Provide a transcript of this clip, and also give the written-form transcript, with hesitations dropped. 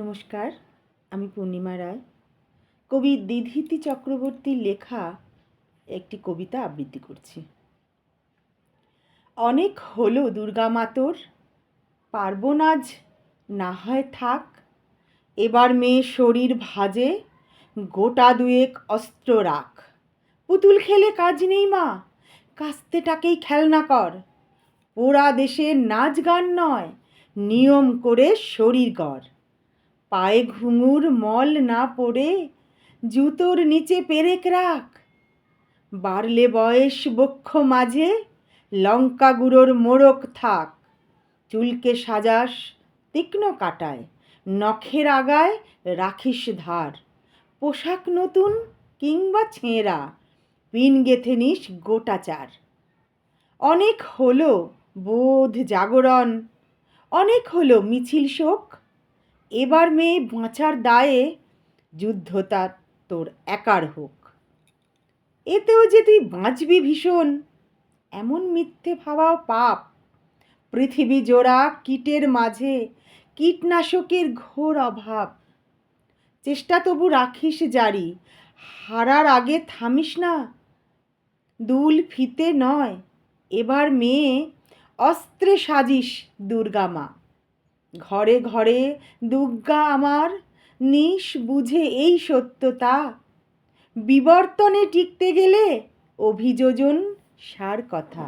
নমস্কার, আমি পূর্ণিমা রায়। কবি দিধিতি চক্রবর্তীর লেখা একটি কবিতা আবৃত্তি করছি। অনেক হলো দুর্গা মাতোর, পার্বণ আজ না হয় থাক। এবার মেয়ে শরীর ভাজে, গোটা দুয়েক অস্ত্র রাখ। পুতুল খেলে কাজ নেই মা, কাস্তেটাকেই খেলনা কর। পোড়া দেশে নাচ গান নয়, নিয়ম করে শরীর গড়। পায়ে ঘুঙুর মল না পড়ে, জুতোর নিচে পেরেক রাখ। বাড়লে বয়স বক্ষ মাঝে, লঙ্কা গুঁড়োর মোড়ক থাক। চুলকে সাজাস তীক্ষ্ণ কাটায়, নখের আগায় রাখিস ধার। পোশাক নতুন কিংবা ছেঁড়া, পিন গেথে নিস গোটা চার। অনেক হলো বোধ জাগরণ, অনেক হলো মিছিল শোক। এবার মেয়ে বাঁচার দায়ে যুদ্ধটা তোর একার হোক। এতেও যে তুই বাঁচবি ভীষণ, এমন মিথ্যে ভাবাও পাপ। পৃথিবী জোড়া কীটের মাঝে কীটনাশকের ঘোর অভাব। চেষ্টা তবু রাখিস জারি, হারার আগে থামিস না। দুল ফিতে নয়, এবার মেয়ে অস্ত্রে সাজিস দুর্গা মা। ঘরে ঘরে দুর্গা আমার, নিস বুঝে এই সত্যতা। বিবর্তনে টিকতে গেলে অভিযোজন সার কথা।